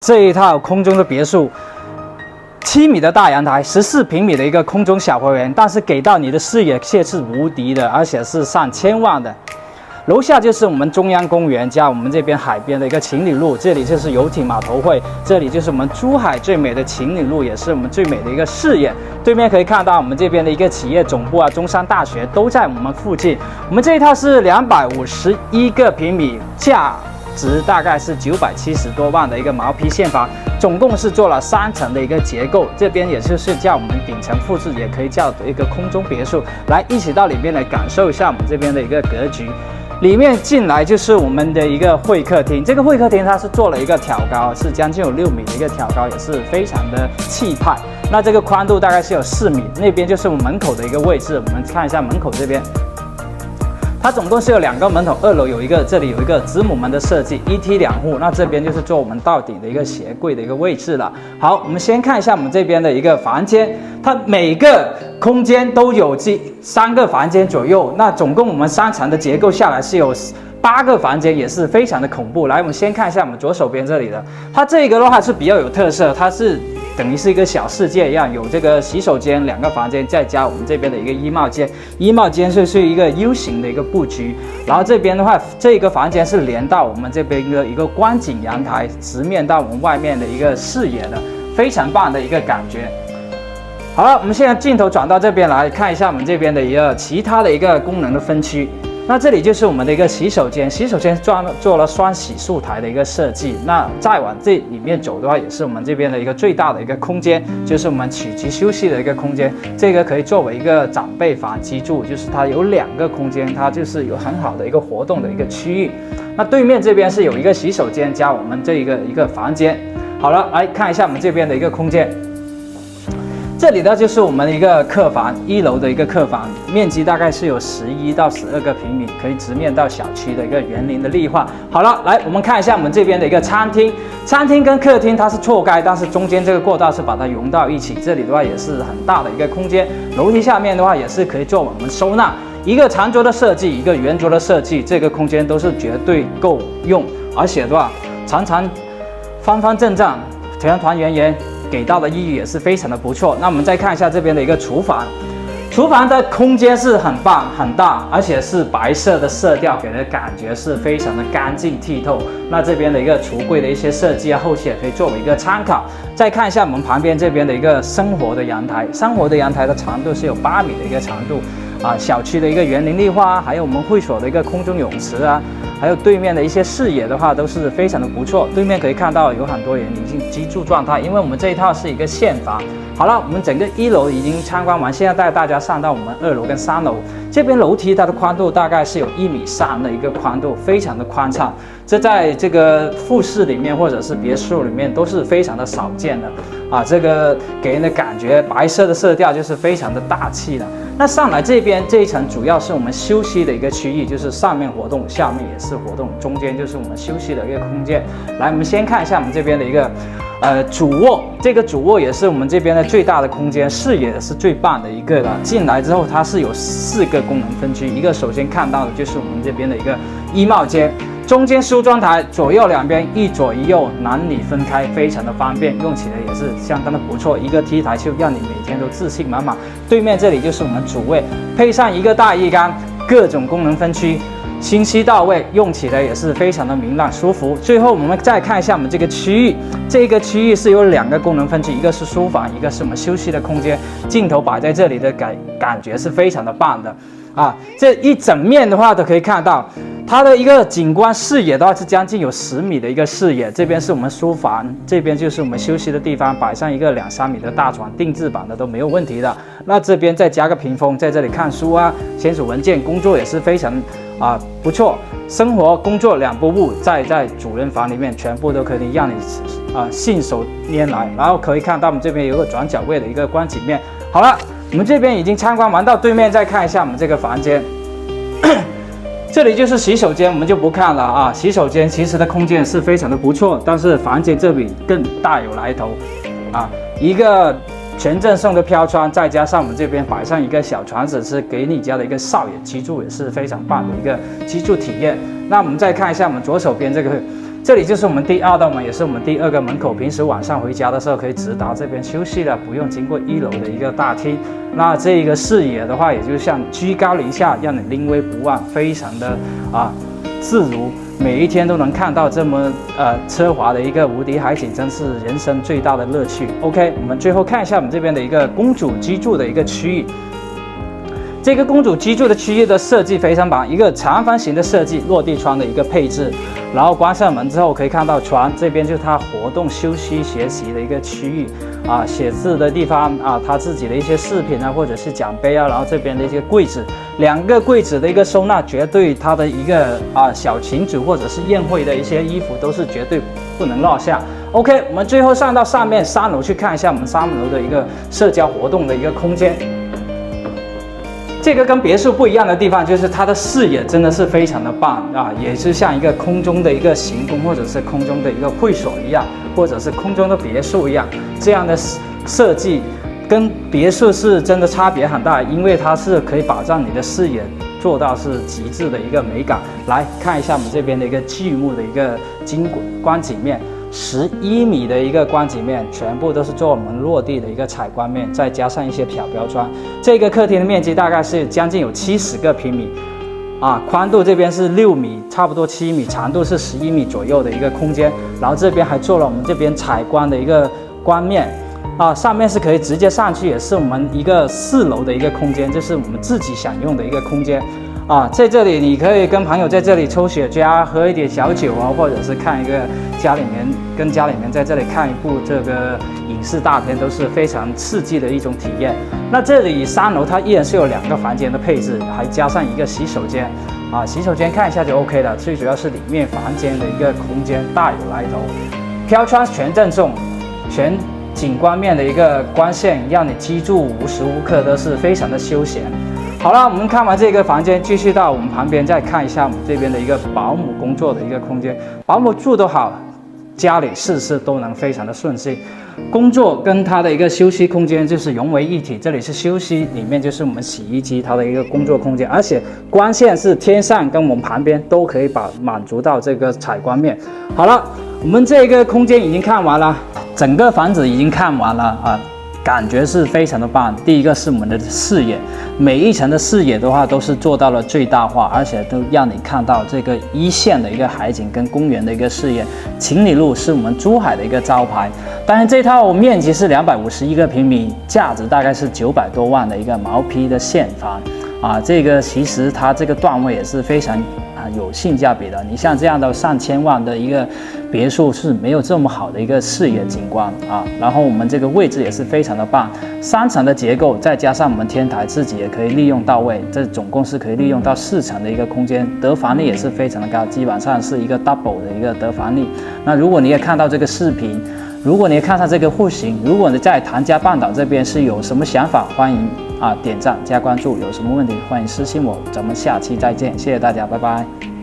这一套空中的别墅，7米的大阳台，14平米的一个空中小花园，但是给到你的视野却是无敌的，而且是上千万的。楼下就是我们中央公园加我们这边海边的一个情侣路，这里就是游艇码头会，这里就是我们珠海最美的情侣路，也是我们最美的一个视野。对面可以看到我们这边的一个企业总部啊，中山大学都在我们附近。我们这一套是251个平米，价值大概是970多万的一个毛坯现房，总共是做了3层的一个结构，这边也就是叫我们顶层复制，也可以叫一个空中别墅。来，一起到里面来感受一下我们这边的一个格局。里面进来就是我们的一个会客厅，这个会客厅它是做了一个挑高，是将近有6米的一个挑高，也是非常的气派。那这个宽度大概是有4米，那边就是我们门口的一个位置，我们看一下门口这边。它总共是有2个门口，2楼有一个，这里有一个子母门的设计，一梯2户。那这边就是做我们到顶的一个鞋柜的一个位置了。好，我们先看一下我们这边的一个房间，它每个空间都有3个房间左右。那总共我们3层的结构下来是有8个房间，也是非常的恐怖。来，我们先看一下我们左手边这里的，它这个的话是比较有特色，它是等于是一个小世界一样，有这个洗手间2个房间，再加我们这边的一个衣帽间。衣帽间就是一个 U 型的一个布局，然后这边的话，这个房间是连到我们这边的一个观景阳台，直面到我们外面的一个视野的，非常棒的一个感觉。好了，我们现在镜头转到这边来看一下我们这边的一个其他的一个功能的分区。那这里就是我们的一个洗手间，洗手间做了双洗漱台的一个设计。那再往这里面走的话，也是我们这边的一个最大的一个空间，就是我们起居休息的一个空间。这个可以作为一个长辈房居住，就是它有2个空间，它就是有很好的一个活动的一个区域。那对面这边是有一个洗手间加我们这一个房间。好了，来看一下我们这边的一个空间。这里呢就是我们的一个客房，1楼的一个客房，面积大概是有11到12个平米，可以直面到小区的一个园林的绿化。好了，来我们看一下我们这边的一个餐厅，餐厅跟客厅它是错开，但是中间这个过道是把它融到一起。这里的话也是很大的一个空间，楼梯下面的话也是可以做我们收纳。一个长桌的设计，一个圆桌的设计，这个空间都是绝对够用，而且的话常常方方正正，团团圆圆。给到的意义也是非常的不错。那我们再看一下这边的一个厨房，厨房的空间是很棒很大，而且是白色的色调，给人的感觉是非常的干净剔透。那这边的一个橱柜的一些设计啊，后期也可以作为一个参考。再看一下我们旁边这边的一个生活的阳台，生活的阳台的长度是有8米的一个长度啊，小区的一个园林绿化啊，还有我们会所的一个空中泳池啊。还有对面的一些视野的话，都是非常的不错。对面可以看到有很多人已经居住状态，因为我们这一套是一个现房。好了，我们整个1楼已经参观完，现在带大家上到我们2楼跟3楼。这边楼梯它的宽度大概是有1.3米的一个宽度，非常的宽敞。这在这个复式里面或者是别墅里面都是非常的少见的啊。这个给人的感觉，白色的色调就是非常的大气的。那上来这边这一层主要是我们休息的一个区域，就是上面活动，下面也是活动，中间就是我们休息的一个空间。来，我们先看一下我们这边的一个主卧，这个主卧也是我们这边的最大的空间，视野是最棒的一个了。进来之后它是有4个功能分区，一个首先看到的就是我们这边的一个衣帽间。中间梳妆台，左右两边一左一右，男女分开，非常的方便，用起来也是相当的不错。一个 T 台就让你每天都自信满满。对面这里就是我们主卫，配上一个大浴缸，各种功能分区，清晰到位，用起来也是非常的明朗舒服。最后我们再看一下我们这个区域，这个区域是有2个功能分区，一个是书房，一个是我们休息的空间。镜头摆在这里的感觉是非常的棒的啊！这一整面的话都可以看到。它的一个景观视野的话是将近有10米的一个视野，这边是我们书房，这边就是我们休息的地方，摆上一个2-3米的大床，定制版的都没有问题的。那这边再加个屏风，在这里看书啊，签署文件，工作也是非常不错。生活工作2不误，在主人房里面全部都可以让你信手拈来。然后可以看到我们这边有个转角位的一个观景面。好了，我们这边已经参观完，到对面再看一下我们这个房间。这里就是洗手间，我们就不看了啊。洗手间其实的空间是非常的不错，但是房间这里更大有来头啊。一个全正宋的飘窗，再加上我们这边摆上一个小床子，是给你家的一个少爷居住，也是非常棒的一个居住体验。那我们再看一下我们左手边这里就是我们第2道门，也是我们第2个门口。平时晚上回家的时候可以直达这边休息的，不用经过1楼的一个大厅。那这个视野的话，也就像居高临下，让你临危不忘，非常的自如。每一天都能看到这么奢华的一个无敌海景，真是人生最大的乐趣。OK， 我们最后看一下我们这边的一个公主居住的一个区域。这个公主居住的区域的设计非常棒，一个长方形的设计，落地窗的一个配置，然后关上门之后可以看到床这边就是她活动、休息、学习的一个区域写字的地方她自己的一些饰品或者是奖杯然后这边的一些柜子，2个柜子的一个收纳，绝对她的一个小群组或者是宴会的一些衣服都是绝对不能落下。OK， 我们最后上到上面3楼去看一下我们3楼的一个社交活动的一个空间。这个跟别墅不一样的地方就是它的视野真的是非常的棒也是像一个空中的一个行宫，或者是空中的一个会所一样，或者是空中的别墅一样，这样的设计跟别墅是真的差别很大，因为它是可以保障你的视野做到是极致的一个美感。来看一下我们这边的一个巨幕的一个观景面。11米的一个观景面，全部都是做我们落地的一个采光面，再加上一些漂标窗。这个客厅的面积大概是将近有70个平米宽度这边是6米，差不多7米，长度是11米左右的一个空间。然后这边还做了我们这边采光的一个光面上面是可以直接上去，也是我们一个4楼的一个空间，就是我们自己享用的一个空间。在这里你可以跟朋友在这里抽雪茄，喝一点小酒或者是看一个跟家里面在这里看一部这个影视大片，都是非常刺激的一种体验。那这里3楼它依然是有2个房间的配置，还加上一个洗手间洗手间看一下就 OK 了。最主要是里面房间的一个空间大有来头，飘窗全正中，全景观面的一个光线，让你居住无时无刻都是非常的休闲。好了，我们看完这个房间，继续到我们旁边再看一下我们这边的一个保姆工作的一个空间。保姆住得好，家里事事都能非常的顺心。工作跟它的一个休息空间就是融为一体，这里是休息，里面就是我们洗衣机它的一个工作空间，而且光线是天上跟我们旁边都可以满足到这个采光面。好了，我们这个空间已经看完了，整个房子已经看完了感觉是非常的棒。第一个是我们的视野，每一层的视野的话都是做到了最大化，而且都让你看到这个一线的一个海景跟公园的一个视野。情侣路是我们珠海的一个招牌，当然这套面积是251个平米，价值大概是900多万的一个毛坯的现房这个其实它这个段位也是非常有性价比的。你像这样的上千万的一个别墅是没有这么好的一个视野景观然后我们这个位置也是非常的棒，3层的结构，再加上我们天台自己也可以利用到位，这总共是可以利用到4层的一个空间，得房率也是非常的高，基本上是一个 double 的一个得房率。那如果你也看到这个视频，如果你也看上这个户型，如果你在唐家半岛这边是有什么想法，欢迎点赞加关注，有什么问题欢迎私信我，咱们下期再见，谢谢大家，拜拜。